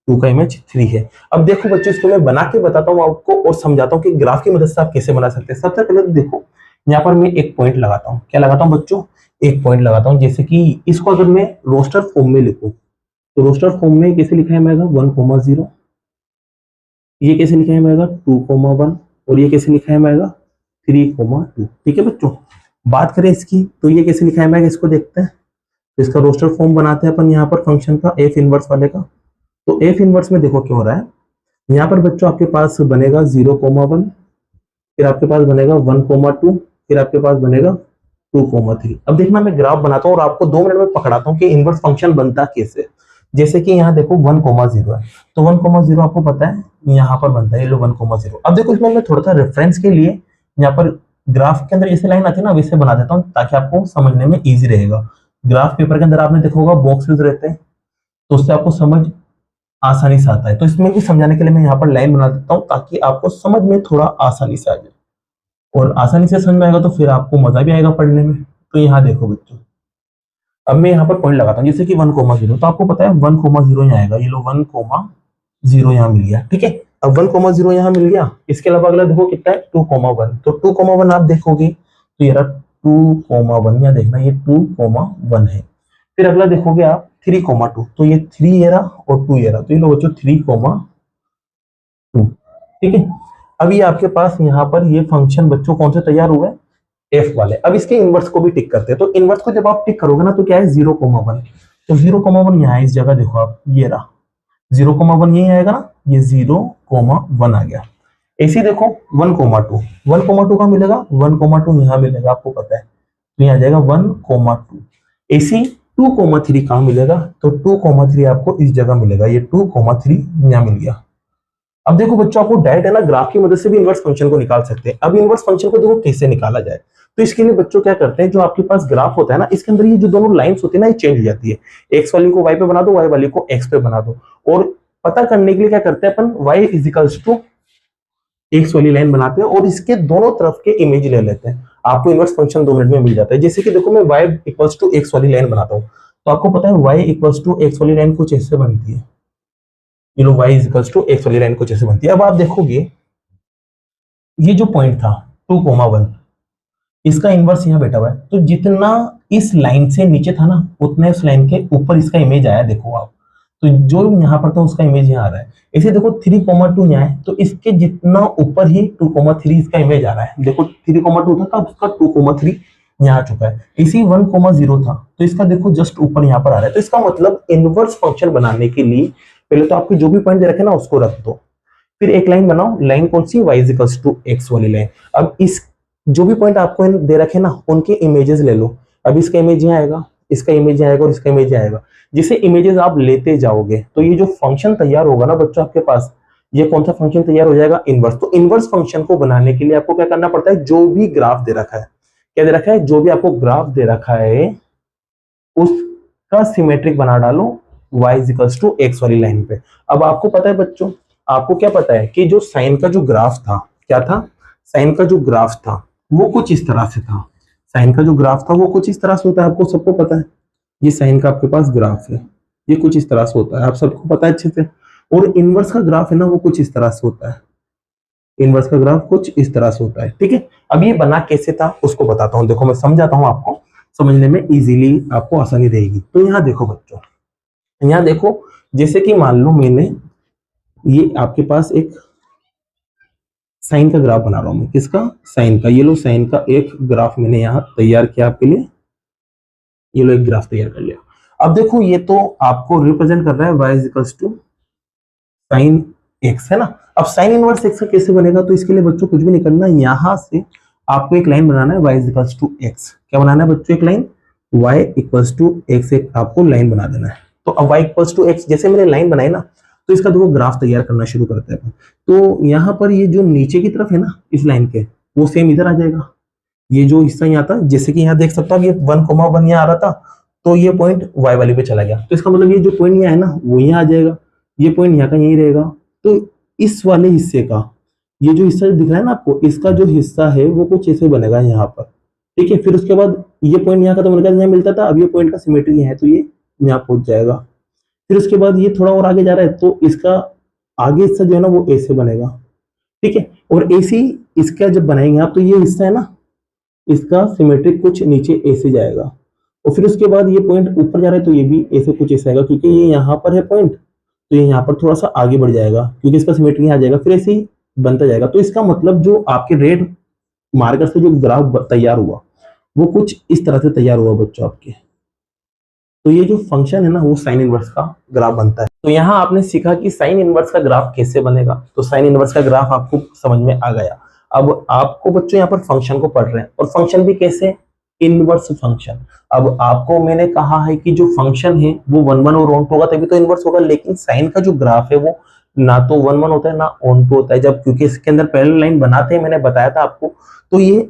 2 का इमेज 3 है। अब देखो बच्चों, इसको मैं बना के बताता हूँ आपको और समझाता हूँ कि ग्राफ की मदद से आप कैसे बना सकते हैं। सबसे पहले तो देखो, यहाँ पर मैं एक पॉइंट लगाता हूँ। क्या लगाता हूँ बच्चों, एक पॉइंट लगाता हूँ। जैसे कि इसको अगर मैं रोस्टर फॉर्म में लिखूं, तो रोस्टर फॉर्म में कैसे लिखा है मेगा 1,0, ये कैसे लिखा है मेगा 2,1 और ये कैसे लिखा है मेगा 3,2। ठीक है बच्चों, बात करें इसकी तो ये कैसे लिखा है मेगा, इसको देखते हैं। तो इसका रोस्टर फॉर्म बनाते हैं अपन यहाँ पर फंक्शन का, एफ इनवर्स वाले का। तो एफ इनवर्स में देखो क्या हो रहा है, यहाँ पर बच्चों आपके पास बनेगा 0,1, फिर आपके पास बनेगा 1,2, फिर आपके पास बनेगा 2,3। अब देखना मैं ग्राफ बनाता हूँ और आपको 2 मिनट में पकड़ाता हूँ कि इनवर्स फंक्शन बनता कैसे। जैसे कि यहाँ देखो 1,0 है, तो 1,0 आपको पता है यहाँ पर बनता है, ये लो 1,0। अब देखो इसमें मैं थोड़ा सा रेफरेंस के लिए यहाँ पर ग्राफ के अंदर जैसे लाइन आती है ना, वैसे बना देता हूँ ताकि आपको समझने में इजी रहेगा। ग्राफ पेपर के अंदर आपने देखा होगा बॉक्सेस रहते हैं, तो उससे आपको समझ आसानी से आता है। तो इसमें भी समझाने के लिए मैं यहाँ पर लाइन बना देता हूँ ताकि आपको समझ में थोड़ा आसानी से आ जाए, और आसानी से समझ में आएगा तो फिर आपको मजा भी आएगा पढ़ने में। तो यहाँ देखो बच्चों, अब मैं यहाँ पर पॉइंट लगाता हूँ जैसे कि 1,0, तो आपको पता है 1,0 यहाँ आएगा, ये लो 1,0 यहाँ मिल गया। ठीक है, अब 1,0 यहाँ मिल गया। इसके अलावा अगला देखो कितना है 2,1, तो 2,1 आप देखोगे तो ये 2,1 यहाँ देखना, ये 2,1 है। फिर अगला देखोगे आप 3,2, तो ये 3 ये रहा और 2 ये रहा, तो ये लो बच्चों 3,2। ठीक है, अब ये आपके पास यहाँ पर ये फंक्शन बच्चों कौन से तैयार हुए, एफ वाले। अब इसके इनवर्स को भी टिक करते हैं। तो इनवर्स को जब आप टिक करोगे ना तो क्या है 0,1, तो 0,1 यहाँ इस जगह देखो आप, ये रहा 0,1 यही आएगा ना, ये 0,1 आ गया। ऐसे देखो 1,2, 1,2 का मिलेगा, 1,2 यहाँ मिलेगा आपको पता है, तो यहाँ आ जाएगा 1,2। ऐसी 2,3 कहाँ मिलेगा, तो 2,3 आपको इस जगह मिलेगा, ये 2,3 यहाँ मिल गया। अब देखो बच्चों, आपको डायरेक्ट है ना ग्राफ की मदद से भी इनवर्स फंक्शन को निकाल सकते हैं। अब इनवर्स फंक्शन को देखो कैसे निकाला जाए। तो इसके लिए बच्चों क्या करते हैं, जो आपके पास ग्राफ होता है ना, इसके अंदर ये जो दोनों लाइंस होती है ना, ये चेंज हो जाती है। एक्स वाली को वाई पे बना दो, वाई वाली को एक्स पे बना दो, और पता करने के लिए क्या करते हैं अपन, वाई इजिकल्स टू एक्स वाली लाइन बनाते हैं और इसके दोनों तरफ के इमेज ले लेते हैं। आपको इनवर्स फंक्शन 2 मिनट में मिल जाता है। जैसे कि देखो मैं वाई इक्वल्स टू एक्स वाली लाइन बनाता हूँ, तो आपको पता है वाई इक्वल्स टू एक्स वाली लाइन कुछ ऐसे बनती है, ये लो y इक्वल्स टू एक्स वाली लाइन कुछ ऐसे बनती है। अब आप देखोगे ये जो पॉइंट था 2,1, इसका इनवर्स यहाँ बैठा हुआ है, तो जितना इस लाइन से नीचे था ना उतना इस लाइन के ऊपर इसका इमेज आया। देखो आप, तो जो यहाँ पर था उसका इमेज यहाँ आ रहा है। इसे देखो 3,2 यहाँ है, तो इसके जितना ऊपर ही 2,3 इसका इमेज आ रहा है। देखो 3,2 था, उसका 2,3 यहाँ आ चुका है। इसी 1,0 था तो इसका देखो जस्ट ऊपर यहाँ पर आ रहा है। तो इसका मतलब इनवर्स फंक्शन बनाने के लिए पहले तो आपके जो भी पॉइंट दे रखे ना उसको रख दो, फिर एक लाइन बनाओ, लाइन कौन सी, y इक्वल्स टू x वाली लाइन। अब इस जो भी पॉइंट आपको दे रखे ना उनके इमेजेस ले लो। अब इसका इमेज यहाँ आएगा, इसका इमेज यहाँ आएगा और इसका इमेज यहाँ आएगा। जिसे इमेजेस आप लेते जाओगे तो ये जो फंक्शन तैयार होगा ना बच्चों आपके पास, ये कौन सा फंक्शन तैयार हो जाएगा, इनवर्स। तो इनवर्स फंक्शन को बनाने के लिए आपको क्या करना पड़ता है, जो भी ग्राफ दे रखा है, क्या दे रखा है, जो भी आपको ग्राफ दे रखा है उसका सिमेट्रिक बना डालो y इक्वल्स टू x वाली लाइन पे। अब आपको पता है बच्चों, आपको क्या पता है कि जो साइन का जो ग्राफ था, क्या था, साइन का जो ग्राफ था वो कुछ इस तरह से था। साइन का जो ग्राफ था वो कुछ इस तरह से होता है, आपको सबको पता है। ये साइन का आपके पास ग्राफ है, ये कुछ इस तरह से होता है, आप सबको पता है अच्छे से। और इनवर्स का ग्राफ है ना वो कुछ इस तरह से होता है, इनवर्स का ग्राफ कुछ इस तरह से होता है, ठीक है। अब ये बना कैसे था उसको बताता हूं, देखो मैं समझाता हूं, आपको समझने में इजीली आपको आसानी रहेगी। तो यहाँ देखो बच्चों, यहाँ देखो, जैसे कि मान लो मैंने ये आपके पास एक साइन का ग्राफ बना रहा हूं मैं, किसका, साइन का। ये लो साइन का एक ग्राफ मैंने यहाँ तैयार किया आपके लिए, ये लो एक ग्राफ तैयार कर लिया। अब देखो ये तो आपको रिप्रेजेंट कर रहा है y equals to sine x, है ना। अब साइन इनवर्स x का कैसे बनेगा, तो इसके लिए बच्चों कुछ भी नहीं करना, यहां से आपको एक लाइन बनाना है y इक्वल्स टू x। क्या बनाना है बच्चों, एक line y equals to x, एक आपको लाइन बना देना है। तो अब y इक्वल्स टू x जैसे मैंने लाइन बनाई ना, तो इसका देखो ग्राफ तैयार करना शुरू करते हैं। तो यहाँ पर ये जो नीचे की तरफ है ना इस लाइन के, वो सेम इधर आ जाएगा। ये जो हिस्सा यहाँ था, जैसे कि यहाँ देख सकते हो, ये 1,1 यहाँ आ रहा था, तो ये पॉइंट y वाली पे चला गया। तो इसका मतलब ये जो पॉइंट यहाँ है ना वो यहाँ आ जाएगा, ये पॉइंट यहाँ का यही रहेगा। तो इस वाले हिस्से का ये जो हिस्सा दिख रहा है ना आपको, इसका जो हिस्सा है वो कुछ ऐसे बनेगा यहाँ पर, ठीक है। फिर उसके बाद ये पॉइंट यहाँ का तो मतलब यहाँ मिलता था, अब ये पॉइंट का सिमेट्री है तो ये यहाँ पहुंच जाएगा। फिर उसके बाद ये थोड़ा और आगे जा रहा है तो इसका आगे हिस्सा जो है ना वो ऐसे बनेगा, ठीक है। और ऐसे इसका जब बनाएंगे आप, तो ये हिस्सा है ना इसका सिमेट्रिक कुछ नीचे ऐसे जाएगा। और फिर उसके बाद ये पॉइंट ऊपर जा रहा है तो ये भी ऐसे कुछ ऐसे आएगा, क्योंकि ये यहाँ पर है पॉइंट, तो ये यहाँ पर थोड़ा सा आगे बढ़ जाएगा क्योंकि इसका सिमेट्री आ जाएगा, फिर ऐसे ही बनता जाएगा। तो इसका मतलब जो आपके रेड मार्कर से जो ग्राफ तैयार हुआ वो कुछ इस तरह से तैयार हुआ बच्चों आपके। तो ये जो फंक्शन है ना वो साइन इनवर्स का ग्राफ बनता है। तो यहाँ आपने सीखा कि साइन इनवर्स का ग्राफ कैसे बनेगा, तो साइन इनवर्स का ग्राफ आपको समझ में आ गया। अब आपको बच्चों यहाँ पर फंक्शन को पढ़ रहे हैं, और फंक्शन भी कैसे, इनवर्स फंक्शन। अब आपको मैंने कहा है कि जो फंक्शन है वो 1 1 और ऑन टू होगा तभी तो इनवर्स होगा, लेकिन साइन का जो ग्राफ है वो ना तो 1 1 होता है ना ऑन टू होता है। जब क्योंकि इसके अंदर पैरेलल लाइन बनाते हैं, मैंने बताया था आपको, तो ये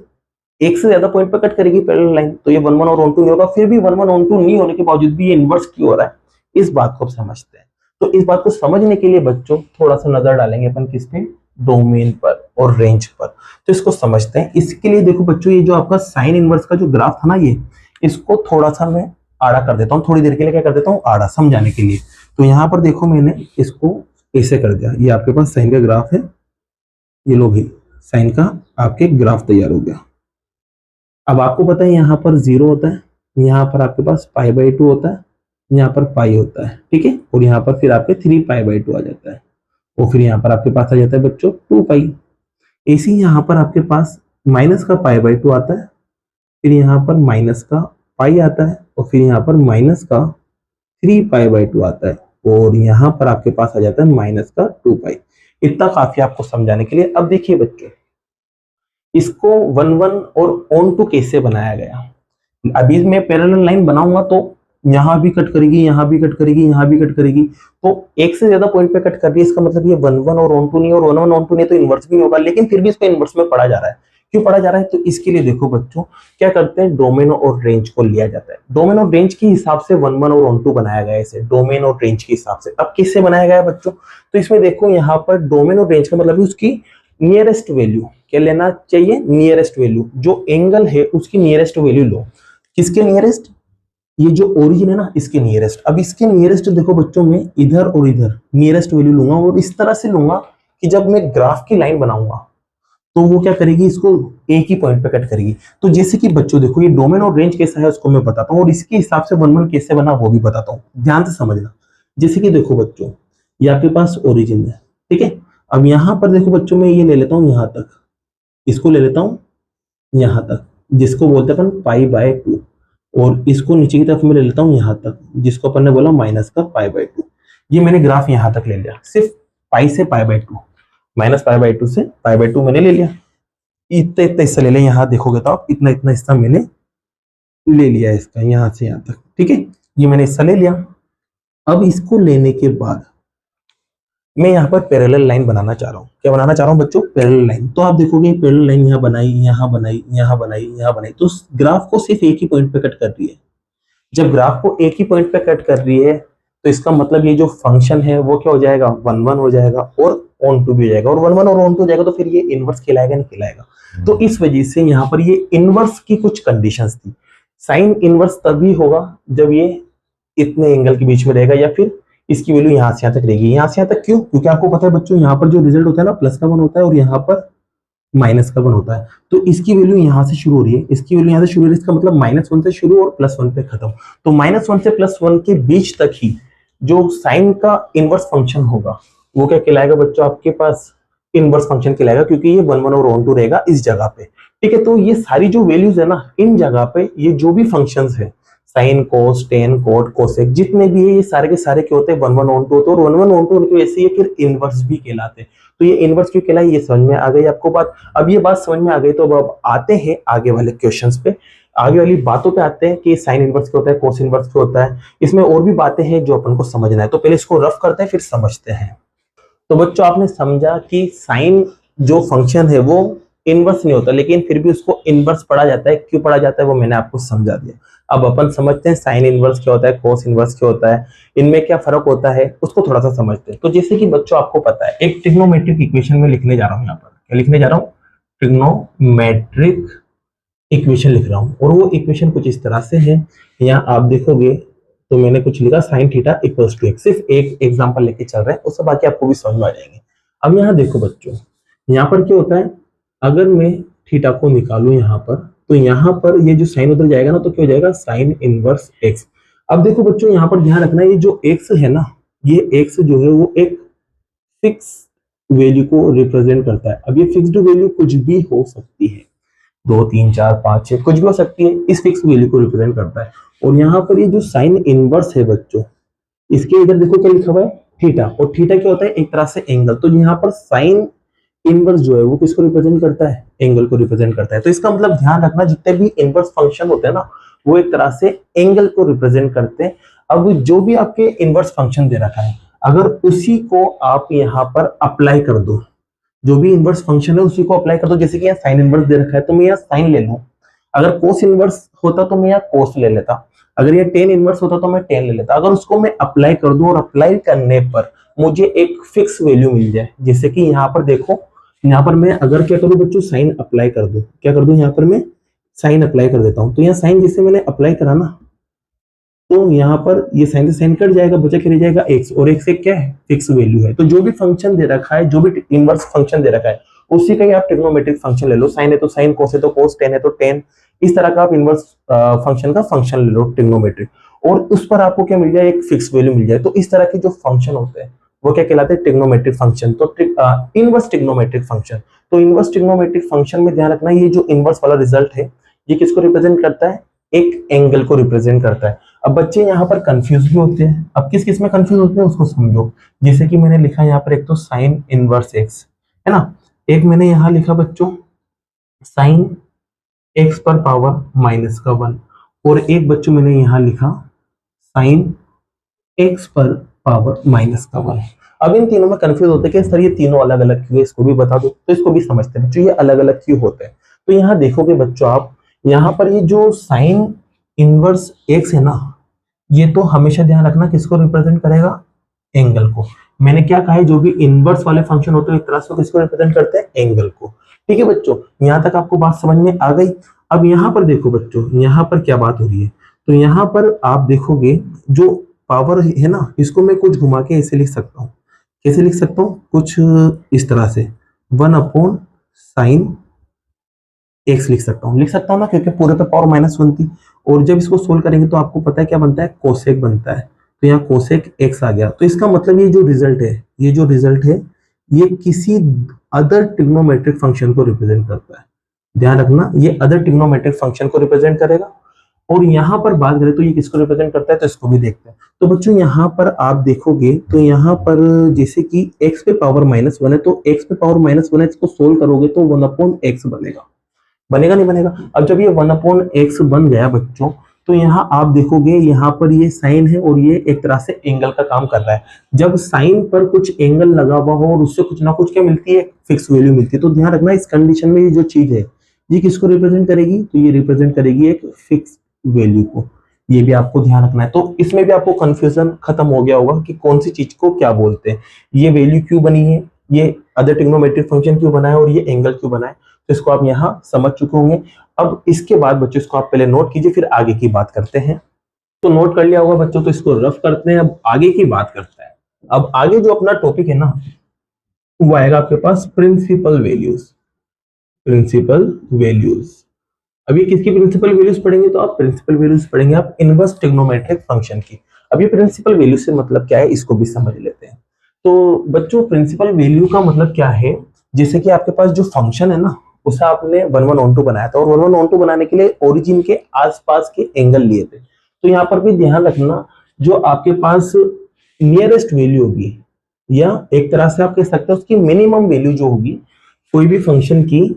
एक से ज्यादा पॉइंट पर कट करेगी पैरेलल लाइन, तो ये 1 1 और ऑन टू नहीं होगा। फिर भी 1 1 ऑन टू नहीं होने के बावजूद भी ये इनवर्स क्यों हो रहा है, इस बात को आप समझते हैं। तो इस बात को समझने के लिए बच्चों थोड़ा सा नजर डालेंगे अपन किस पे, डोमेन पर और रेंज पर। तो इसको समझते हैं। इसके लिए देखो बच्चों, ये जो आपका साइन इनवर्स का जो ग्राफ था ना, ये इसको थोड़ा सा मैं आड़ा कर देता हूँ, थोड़ी देर के लिए क्या कर देता हूँ, आड़ा, समझाने के लिए। तो यहाँ पर देखो मैंने इसको ऐसे कर दिया, ये आपके पास साइन का ग्राफ है, ये लो भाई साइन का आपके ग्राफ तैयार हो गया। अब आपको पता है यहाँ पर 0 होता है, यहाँ पर आपके पास π/2 होता है, यहाँ पर पाई होता है, ठीक है। और यहाँ पर फिर आपके 3π/2 आ जाता है, और फिर यहाँ पर आपके पास आ जाता है बच्चों 2π। ऐसे ही यहाँ पर आपके पास माइनस का π/2 आता है, फिर यहाँ पर माइनस का पाई आता है, और फिर यहाँ पर माइनस का 3π/2 आता है, और यहाँ पर आपके पास आ जाता है माइनस का 2π। इतना काफी आपको समझाने के लिए। अब देखिए बच्चों, इसको 1 1 और ऑन टू कैसे बनाया गया। अभी मैं पैरेलल लाइन बनाऊंगा तो यहाँ भी कट करेगी, यहाँ भी कट करेगी, यहाँ भी कट करेगी, तो एक से ज्यादा पॉइंट पे कट कर रही है। इसका मतलब ये 1 1 और ऑन टू नहीं, और 1 1 ऑन टू नहीं तो इनवर्स भी नहीं होगा, लेकिन फिर भी इसको इनवर्स में पढ़ा जा रहा है। क्यों पढ़ा जा रहा है, तो इसके लिए देखो बच्चों क्या करते हैं, डोमेन और रेंज को लिया जाता है। डोमेन और रेंज के हिसाब से 1 1 और ऑन टू बनाया गया है, इसे डोमेन और रेंज के हिसाब से। अब किससे बनाया गया है बच्चों, तो इसमें देखो यहाँ पर डोमेन और रेंज का मतलब है उसकी नियरेस्ट वैल्यू, क्या लेना चाहिए, नियरेस्ट वैल्यू, जो एंगल है उसकी नियरेस्ट वैल्यू लो। किसके नियरेस्ट, ये जो ओरिजिन है ना इसके नियरेस्ट। अब इसके नियरेस्ट देखो बच्चों, मैं इधर और इधर नियरेस्ट वैल्यू लूंगा, और इस तरह से लूंगा कि जब मैं ग्राफ की लाइन बनाऊंगा तो वो क्या करेगी, इसको एक ही पॉइंट पे कट करेगी। तो जैसे कि बच्चों देखो, ये डोमेन और रेंज कैसा है उसको मैं बताता हूँ, और इसके हिसाब से 1 1 कैसे बना वो भी बताता हूँ, ध्यान से समझना। जैसे कि देखो बच्चों, ये आपके पास ओरिजिन है, ठीक है। अब यहाँ पर देखो बच्चों, मैं ये ले लेता हूँ यहाँ तक, इसको ले लेता हूँ यहाँ तक, जिसको बोलते हैं अपन π/2, और इसको नीचे की तरफ मैं ले लेता हूँ यहाँ तक, जिसको अपन ने बोला माइनस का π/2। ये मैंने ग्राफ यहाँ तक ले लिया, सिर्फ पाई से π/2, माइनस π/2 से π/2 मैंने ले लिया। इतना इतना हिस्सा ले लें, यहाँ देखोगे तो आप इतना इतना हिस्सा मैंने ले लिया इसका, यहाँ से यहाँ तक, ठीक है। ये मैंने हिस्सा ले लिया। अब इसको लेने के बाद मैं यहाँ पर पैरेलल लाइन बनाना चाह रहा हूँ। क्या बनाना चाह रहा हूँ बच्चों? Parallel line. तो आप देखोगे पैरेलल लाइन यहाँ बनाई, यहाँ बनाई, यहाँ बनाई, यहाँ बनाई, तो ग्राफ को सिर्फ एक ही पॉइंट पे कट कर रही है। जब ग्राफ को एक ही पॉइंट पे कट कर रही है तो इसका मतलब ये जो फंक्शन है वो क्या हो जाएगा? 1 1 हो जाएगा और ऑन टू भी हो जाएगा, और 1 1 और ऑन टू हो जाएगा तो फिर ये इनवर्स कहलाएगा नहीं कहलाएगा। तो इस वजह से यहाँ पर ये इनवर्स की कुछ कंडीशंस थी। साइन इनवर्स तभी होगा जब ये इतने एंगल के बीच में रहेगा, या फिर इसकी वैल्यू यहाँ से यहाँ तक रहेगी। यहाँ से यहाँ तक क्यों? क्योंकि आपको पता है बच्चों, यहाँ पर जो रिजल्ट होता है ना, प्लस का 1 होता है और यहाँ पर माइनस का 1 होता है। तो इसकी वैल्यू यहाँ से शुरू हो रही है, इसकी वैल्यू यहाँ से शुरू हो रही है, इसका मतलब -1 से शुरू और +1 पे खत्म। तो -1 से +1 के बीच तक ही जो साइन का इनवर्स फंक्शन होगा वो क्या कहलाएगा बच्चों? आपके पास इनवर्स फंक्शन कहलाएगा, क्योंकि ये 1 1 और ऑन टू रहेगा इस जगह पे, ठीक है। तो ये सारी जो वैल्यूज है ना, इन जगह पे ये जो भी फंक्शंस है, साइन, कोस, टेन, कोट, कोसेक, जितने भी है ये सारे के सारे क्या होते हैं? 1 1 ऑन टू होते हैं, और 1 1 ऑन टू होने की वजह से ये फिर इनवर्स भी कहलाते हैं। तो ये इनवर्स क्यों कहलाई, ये समझ में आ गई आपको बात? अब ये बात समझ में आ गई तो अब आते हैं आगे वाले क्वेश्चंस पे, आगे वाली बातों पे आते हैं कि साइन इनवर्स क्या होता है, कोस इनवर्स क्या होता है। इसमें और भी बातें हैं जो अपन को समझना है, तो पहले इसको रफ करते हैं फिर समझते हैं। तो बच्चों आपने समझा कि साइन जो फंक्शन है वो इनवर्स नहीं होता, लेकिन फिर भी उसको इनवर्स पढ़ा जाता है। क्यों पढ़ा जाता है वो मैंने आपको समझा दिया। अब अपन समझते हैं साइन इनवर्स क्या होता है, कोस इनवर्स क्या होता है, इनमें क्या फर्क होता है, उसको थोड़ा सा समझते हैं। तो जैसे कि बच्चों आपको पता है, एक ट्रिग्नोमेट्रिक इक्वेशन में लिखने जा रहा हूँ, यहाँ पर क्या लिखने जा रहा हूँ? ट्रिग्नोमेट्रिक इक्वेशन लिख रहा हूँ, और वो इक्वेशन कुछ इस तरह से है। यहाँ आप देखोगे तो मैंने कुछ लिखा sine theta equals to x, सिर्फ एक एग्जांपल लेके चल रहे हैं, उससे बाकी आपको भी समझ में आ जाएंगे। अब यहाँ देखो बच्चों, यहाँ पर क्या होता है, अगर मैं थीटा को निकालूं यहाँ पर, तो यहाँ पर ये जो साइन उधर जाएगा ना, तो क्या हो जाएगा? Sine inverse x. अब देखो बच्चों, यहाँ पर ध्यान रखना, ये जो एक्स है ना, ये एक्स जो है वो एक फिक्स वैल्यू को रिप्रेजेंट करता है। अब ये फिक्स्ड वैल्यू कुछ भी हो सकती है, 2 3 4 5 6 कुछ भी हो सकती है, इस फिक्स वैल्यू को रिप्रेजेंट करता है। और यहाँ पर ये जो साइन इनवर्स है बच्चों, इसके इधर देखो क्या लिखा हुआ है? थीटा। और थीटा क्या होता है? एक तरह से एंगल। तो यहाँ पर साइन इनवर्स जो है वो किसको रिप्रेजेंट करता है? एंगल को रिप्रेजेंट करता है। तो इसका मतलब ध्यान रखना, जितने भी इनवर्स फंक्शन होते हैं ना, वो एक तरह से एंगल को रिप्रेजेंट करते हैं। अब जो भी आपके इनवर्स फंक्शन दे रखा है, अगर उसी को आप यहाँ पर अप्लाई कर दो, जो भी इनवर्स फंक्शन है उसी को अप्लाई कर दो। जैसे कि यहाँ साइन इनवर्स दे रखा है तो मैं यहाँ साइन ले लूं, अगर कोस इनवर्स होता तो मैं यहाँ कोस ले लेता, अगर ये टेन इनवर्स होता तो मैं टेन ले लेता। अगर उसको मैं अप्लाई कर दूं और अप्लाई करने पर मुझे एक फिक्स वैल्यू मिल जाए, जैसे कि यहाँ पर देखो, यहाँ पर मैं अगर क्या करूं बच्चों? साइन अप्लाई कर दूं। क्या कर दूं? यहाँ पर मैं साइन अप्लाई कर देता हूं। तो यहाँ साइन जैसे मैंने अप्लाई करा ना, तो यहाँ पर ये साइन से साइन कट जाएगा, बचा क्या रह जाएगा? एक्स। और एक्स एक क्या है? फिक्स वैल्यू है। तो जो भी फंक्शन दे रखा है, जो भी इनवर्स फंक्शन दे रखा है, उसी का ही आप ट्रिग्नोमेट्रिक फंक्शन ले लो। साइन है तो साइन, कोस है तो कोस, टेन है तो टेन, इस तरह का आप इनवर्स फंक्शन का फंक्शन ले लो ट्रिग्नोमेट्रिक, और उस पर आपको क्या मिल जाए? एक फिक्स वैल्यू मिल जाए। तो इस तरह के जो फंक्शन होते हैं वो क्या कहलाते हैं? Trigonometric function. तो इनवर्स ट्रिग्नोमेट्रिक फंक्शन, तो इनवर्स ट्रिग्नोमेट्रिक फंक्शन में ध्यान रखना, ये जो इनवर्स वाला रिजल्ट है ये किसको रिप्रेजेंट करता है? एक एंगल को रिप्रेजेंट करता है। अब बच्चे यहाँ पर कंफ्यूज भी होते हैं। अब किस किस में कंफ्यूज होते हैं उसको समझो। जैसे कि मैंने लिखा यहाँ पर एक तो साइन इनवर्स एक्स है ना, एक मैंने यहाँ लिखा बच्चों साइन एक्स पर पावर माइनस का 1, और एक बच्चों मैंने यहाँ लिखा साइन एक्स पर पावर माइनस का 1। अब इन तीनों में कंफ्यूज होते हैं कि सर ये तीनों अलग अलग क्यों है, इसको भी बता दो। तो इसको भी समझते हैं बच्चों, ये अलग अलग क्यों होते हैं। तो यहाँ देखोगे बच्चों आप, यहाँ पर ये जो साइन इनवर्स एक्स है ना, ये तो हमेशा ध्यान रखना किसको रिप्रेजेंट करेगा? एंगल को। मैंने क्या कहा है? जो भी इनवर्स वाले फंक्शन होते हैं एक तरह से किसको रिप्रेजेंट करते हैं? एंगल को। ठीक है बच्चों, यहाँ तक आपको बात समझ में आ गई। अब यहाँ पर देखो बच्चों, यहाँ पर क्या बात हो रही है, तो यहाँ पर आप देखोगे जो पावर है ना, इसको मैं कुछ घुमा के ऐसे लिख सकता हूँ। कैसे लिख सकता हूँ? कुछ इस तरह से 1 साइन एक्स लिख सकता हूँ ना, क्योंकि पूरे पे पावर -1 थी। और जब इसको सोल्व करेंगे तो आपको पता है क्या बनता है? कोसेक बनता है। तो यहाँ कोसेक एक्स आ गया। तो इसका मतलब ये जो रिजल्ट है ये किसी अदर ट्रिग्नोमेट्रिक फंक्शन को रिप्रेजेंट करता है। ध्यान रखना ये अदर ट्रिग्नोमेट्रिक फंक्शन को रिप्रेजेंट करेगा। और यहाँ पर बात करें तो ये किसको रिप्रेजेंट करता है, तो इसको भी देखते हैं। तो बच्चों यहाँ पर आप देखोगे तो यहाँ पर जैसे कि x पे पावर -1 है, तो x पे पावर -1 है, इसको सोल्व करोगे तो 1/x बनेगा। बनेगा नहीं बनेगा? अब जब ये 1/x बन गया बच्चों, तो यहाँ आप देखोगे यहाँ पर ये साइन है और ये एक तरह से एंगल का काम कर रहा है। जब साइन पर कुछ एंगल लगा हुआ हो और उससे कुछ ना कुछ क्या मिलती है, फिक्स वैल्यू मिलती है। तो ध्यान रखना इस कंडीशन में ये जो चीज है ये किसको रिप्रेजेंट करेगी, तो ये रिप्रेजेंट करेगी एक फिक्स वैल्यू को। ये भी आपको ध्यान रखना है। तो इसमें भी आपको कंफ्यूजन खत्म हो गया होगा कि कौन सी चीज को क्या बोलते हैं, ये वैल्यू क्यों बनी है, ये अदर ट्रिग्नोमेट्रिक फंक्शन क्यों बना है और ये एंगल क्यों बना है। तो इसको आप यहाँ समझ चुके होंगे। अब इसके बाद बच्चों इसको आप पहले नोट कीजिए, फिर आगे की बात करते हैं। तो नोट कर लिया होगा बच्चों, तो इसको रफ करते हैं। अब आगे की बात करते हैं। अब आगे जो अपना टॉपिक है ना, वो आएगा आपके पास प्रिंसिपल वैल्यूज। प्रिंसिपल वैल्यूज, अभी किसकी प्रिंसिपल वैल्यूज पढ़ेंगे, तो आप प्रिंसिपल वैल्यूज पढ़ेंगे आप इनवर्स ट्रिग्नोमेट्रिक फंक्शन की। अब ये प्रिंसिपल वैल्यू से मतलब क्या है, इसको भी समझ लेते हैं। तो बच्चों प्रिंसिपल वैल्यू का मतलब क्या है, जैसे कि आपके पास जो फंक्शन है ना, उसे आपने 1 1 2 बनाया था और 1 1 2 बनाने के लिए ओरिजिन के आसपास के एंगल लिए थे। तो यहाँ पर भी ध्यान रखना, जो आपके पास नियरेस्ट वैल्यू होगी या एक तरह से आप कह सकते हैं उसकी मिनिमम वैल्यू जो होगी, कोई भी फंक्शन की,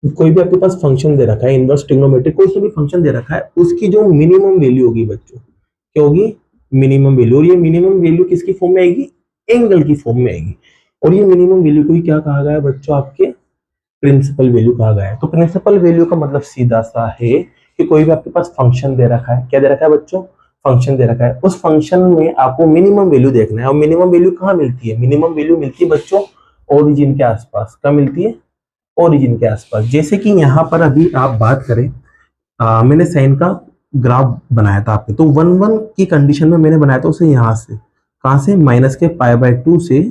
कोई भी आपके पास फंक्शन दे रखा है इनवर्स ट्रिग्नोमेट्रिक, कोई सा भी फंक्शन दे रखा है, उसकी जो मिनिमम वैल्यू होगी बच्चों, क्या होगी, मिनिमम वैल्यू। और ये मिनिमम वैल्यू किसकी फॉर्म में आएगी, एंगल की फॉर्म में आएगी। और ये मिनिमम वैल्यू को ही क्या कहा गया है बच्चों, आपके प्रिंसिपल वैल्यू कहा गया है। तो प्रिंसिपल वैल्यू का मतलब सीधा सा है कि कोई भी आपके पास फंक्शन दे रखा है, क्या दे रखा है बच्चों, फंक्शन दे रखा है, उस फंक्शन में आपको मिनिमम वैल्यू देखना है। और मिनिमम वैल्यू कहाँ मिलती है, मिनिमम वैल्यू मिलती है बच्चों ओरिजिन के आसपास। क्या मिलती है, ओरिजिन के आसपास। जैसे कि यहाँ पर अभी आप बात करें, मैंने साइन का ग्राफ बनाया था आपके, तो 1 1 की कंडीशन में मैंने बनाया था उसे यहाँ से, कहाँ से, माइनस के π/2 से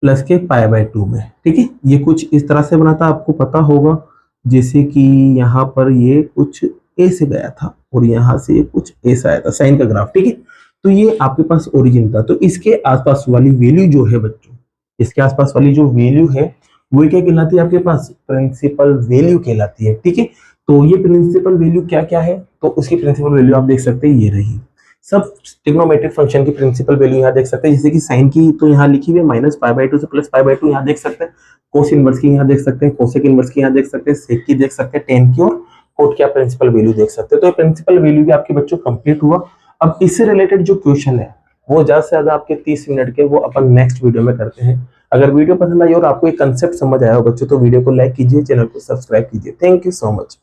प्लस के π/2 में। ठीक है, ये कुछ इस तरह से बना था, आपको पता होगा। जैसे कि यहाँ पर ये कुछ ए से गया था और यहाँ से कुछ ऐसा आया था साइन का ग्राफ। ठीक है, तो ये आपके पास ओरिजिन था। तो इसके आसपास वाली वैल्यू जो है बच्चों, इसके आसपास वाली जो वैल्यू है वो क्या कहलाती है आपके पास, प्रिंसिपल वैल्यू कहलाती है। ठीक है, तो ये प्रिंसिपल वैल्यू क्या क्या है, तो उसकी प्रिंसिपल वैल्यू आप देख सकते हैं, ये रही। सब ट्रिग्नोमेट्रिक फंक्शन की प्रिंसिपल वैल्यू यहाँ देख सकते हैं। जैसे कि साइन की तो यहाँ लिखी हुई है -π/2 से +π/2, यहाँ देख सकते हैं। कोस इनवर्स की यहाँ देख सकते हैं, कोसेक इनवर्स की यहाँ देख सकते हैं, सेक की देख सकते हैं, टेन की और कोट की आप प्रिंसिपल वैल्यू देख सकते हैं। तो प्रिंसिपल वैल्यू भी आपके बच्चों कंप्लीट हुआ। अब इससे रिलेटेड जो क्वेश्चन है वो ज्यादा से ज्यादा आपके 30 मिनट के, वो अपन नेक्स्ट वीडियो में करते हैं। अगर वीडियो पसंद आई और आपको एक कंसेप्ट समझ आया हो बच्चों, तो वीडियो को लाइक कीजिए, चैनल को सब्सक्राइब कीजिए। Thank you so much.